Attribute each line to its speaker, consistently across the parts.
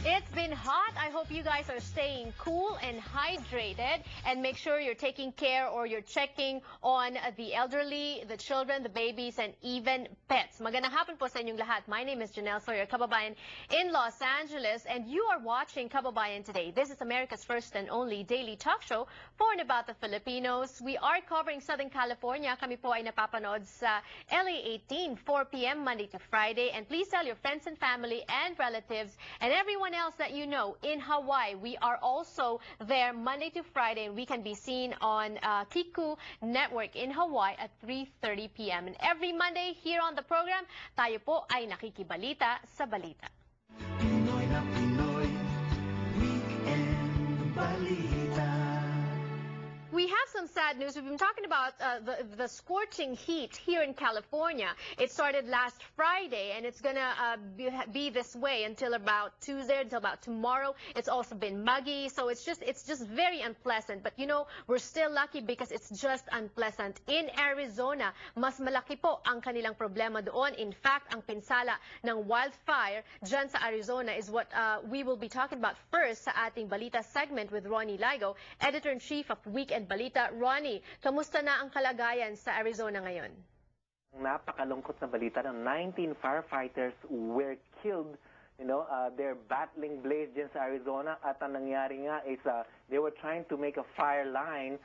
Speaker 1: It's been hot. I hope you guys are staying cool and hydrated, and make sure you're taking care or you're checking on the elderly, the children, the babies, and even pets. Magandang hapon po sa inyong lahat. My name is Janelle Sawyer, Kababayan in Los Angeles, and you are watching Kababayan Today. This is America's first and only daily talk show for and about the Filipinos. We are covering Southern California. Kami po ay napapanood sa LA 18, 4 p.m. Monday to Friday. And please tell your friends and family and relatives and everyone else that you know in Hawaii. We are also there Monday to Friday, and we can be seen on Kiku Network in Hawaii at 3:30 p.m. And every Monday here on the program, tayo po ay nakikibalita sa balita.
Speaker 2: Pinoy na Pinoy, Weekend Balita.
Speaker 1: We have some sad news. We've been talking about the scorching heat here in California. It started last Friday, and it's going to be this way until about Tuesday, until about tomorrow. It's also been muggy, so it's just very unpleasant. But, you know, we're still lucky because it's just unpleasant. In Arizona, mas malaki po ang kanilang problema doon. In fact, ang pinsala ng wildfire dyan sa Arizona is what we will be talking about first sa ating balita segment with Ronnie Ligo, Editor-in-Chief of Weekend Balita. Ronnie, kamusta na ang kalagayan sa Arizona ngayon?
Speaker 3: Napakalungkot na balita ng 19 firefighters were killed. You know, they're battling blaze dyan sa Arizona, at ang nangyari nga is they were trying to make a fire line,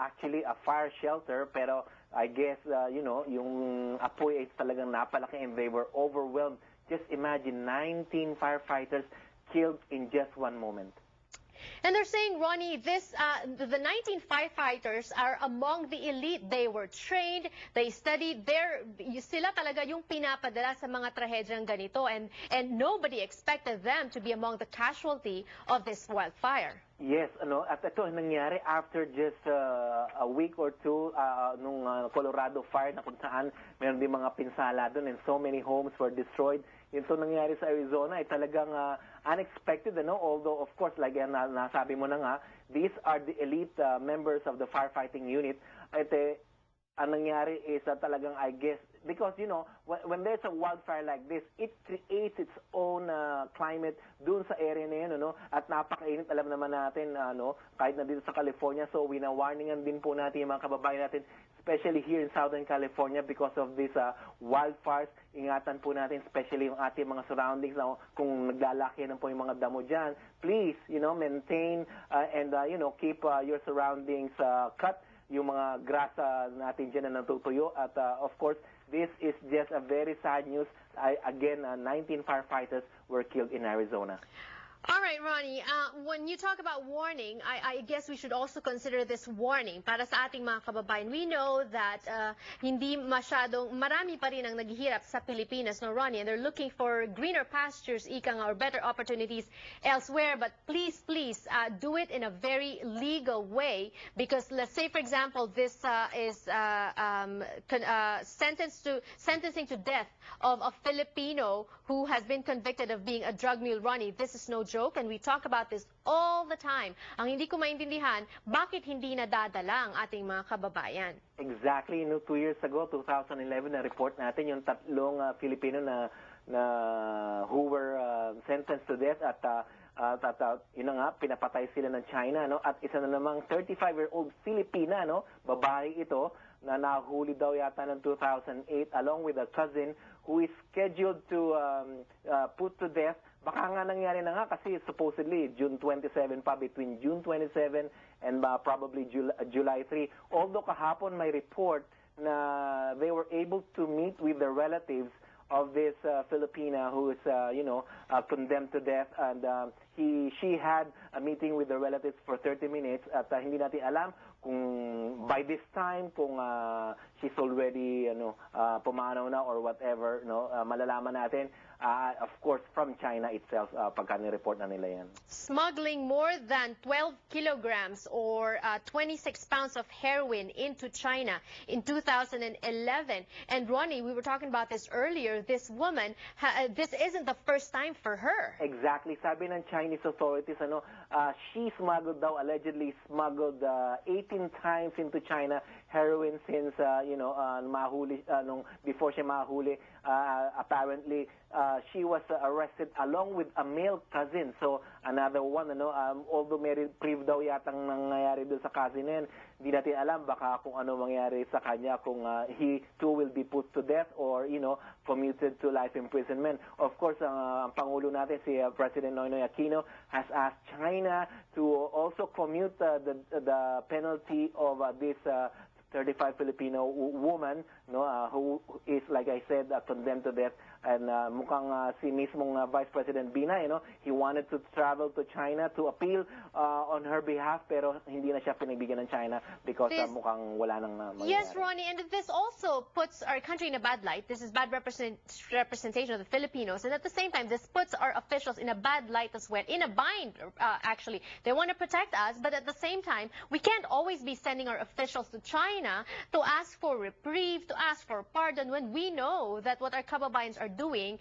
Speaker 3: actually a fire shelter, pero I guess, you know, yung apoy is talagang napalaki and they were overwhelmed. Just imagine 19 firefighters killed in just one moment.
Speaker 1: And they're saying, Ronnie, the 19 firefighters are among the elite. They were trained, they studied. Sila talaga yung pinapadala sa mga trahedyang ganito, and nobody expected them to be among the casualty of this wildfire.
Speaker 3: Yes, ano, at ito nangyari after just a week or two nung Colorado fire, na kung saan meron din mga pinsala doon and so many homes were destroyed. Yun so nangyari sa Arizona ay talagang unexpected, ano? Although of course, like nasabi mo na nga, these are the elite members of the firefighting unit. Ang nangyari is talagang, I guess, because, you know, when there's a wildfire like this, it creates its own climate dun sa area na yun, ano? At napakainit, alam naman natin, kahit na dito sa California. So, winawarningan din po natin yung mga kababayan natin, especially here in Southern California, because of these wildfires. Ingatan po natin, especially yung ating mga surroundings, kung naglalaki na po yung mga damo dyan. Please, you know, maintain and, you know, keep your surroundings cut. Yung mga grass natin dyan na natutuyo. At of course, this is just a very sad news. Again, 19 firefighters were killed in Arizona.
Speaker 1: All right, Ronnie, when you talk about warning, I guess we should also consider this warning para sa ating mga kababayan. We know that hindi marami pa rin ang naghihirap sa Pilipinas, no, Ronnie, and they're looking for greener pastures, or better opportunities elsewhere. But please, do it in a very legal way, because let's say, for example, this is sentencing to death of a Filipino who has been convicted of being a drug mule. Ronnie, this is no joke, and we talk about this all the time. Ang hindi ko maintindihan, bakit hindi nadadala ang ating mga kababayan?
Speaker 3: Exactly. 2 years ago, 2011, na-report natin yung tatlong Filipino na who were sentenced to death at yun na nga, pinapatay sila ng China, no? At isa na namang 35-year-old Filipina, no? Babae ito, na nahuli daw yata ng 2008 along with a cousin who is scheduled to put to death. Baka nga nangyari na nga kasi supposedly June 27 pa, between June 27 and probably July 3. Although kahapon may report na they were able to meet with the relatives of this Filipina who is, you know, condemned to death, and she had a meeting with the relatives for 30 minutes, at hindi natin alam kung by this time kung she's already pumanaw na or whatever, no, malalaman natin of course from China itself pagka ni-report na nila yan.
Speaker 1: Smuggling more than 12 kilograms or 26 pounds of heroin into China in 2011. And Ronnie, we were talking about this earlier. This woman, this isn't the first time for her.
Speaker 3: Exactly. Sabi ng Chinese authorities, she allegedly smuggled 18 times into China heroin since, mahuli, before siya mahuli. apparently she was arrested along with a male cousin. So another one, although may reprieve daw yatang nangyayari doon sa cousin na yan, hindi natin alam baka kung ano mangyari sa kanya, kung he too will be put to death or, commuted to life imprisonment. Of course, ang Pangulo natin, si President Noynoy Aquino, has asked China to also commute the penalty of this 35 Filipino woman, who is, like I said, condemned to death. And mukhang si mismong Vice President Binay, he wanted to travel to China to appeal on her behalf, pero hindi na siya pinagbigyan ng China because mukhang wala nang mangyayari.
Speaker 1: Yes, Ronnie, and this also puts our country in a bad light. This is bad representation of the Filipinos, and at the same time, this puts our officials in a bad light as well, in a bind, actually. They want to protect us, but at the same time, we can't always be sending our officials to China to ask for reprieve, to ask for pardon, when we know that what our kababayans are doing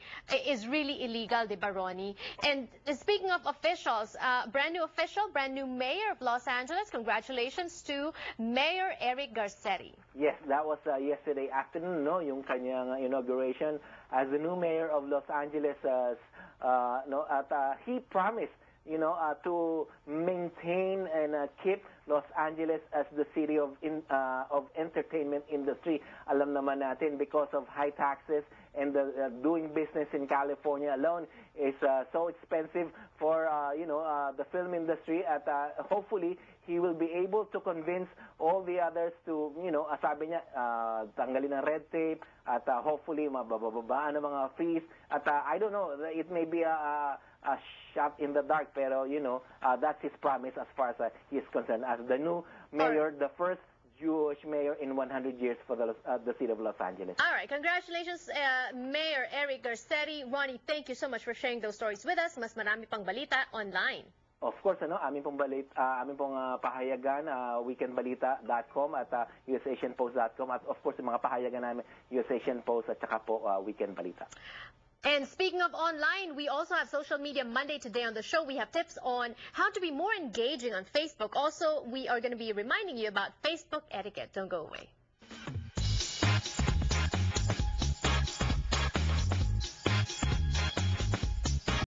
Speaker 1: is really illegal, di ba, Ronnie? And speaking of officials, brand new mayor of Los Angeles, congratulations to Mayor Eric Garcetti.
Speaker 3: Yes, that was yesterday afternoon, yung kanyang inauguration as the new mayor of Los Angeles. He promised, to maintain and keep Los Angeles as the city of entertainment industry. Alam naman natin, because of high taxes and doing business in California alone is so expensive for the film industry. At hopefully he will be able to convince all the others to, sabi niya, tanggalin ng red tape at hopefully mabababaan ng mga fees. At I don't know, it may be a shot in the dark, pero that's his promise as far as he is concerned. As the new mayor, the first Jewish mayor in 100 years for the city of Los Angeles.
Speaker 1: All right, congratulations, Mayor Eric Garcetti. Ronnie, thank you so much for sharing those stories with us. Mas marami pang balita online.
Speaker 3: Of course, aming pong pahayagan, weekendbalita.com at usasianpost.com, at of course, yung mga pahayagan namin, US Asian Post at saka po Weekend Balita.
Speaker 1: And speaking of online, we also have Social Media Monday today on the show. We have tips on how to be more engaging on Facebook. Also, we are going to be reminding you about Facebook etiquette. Don't go away.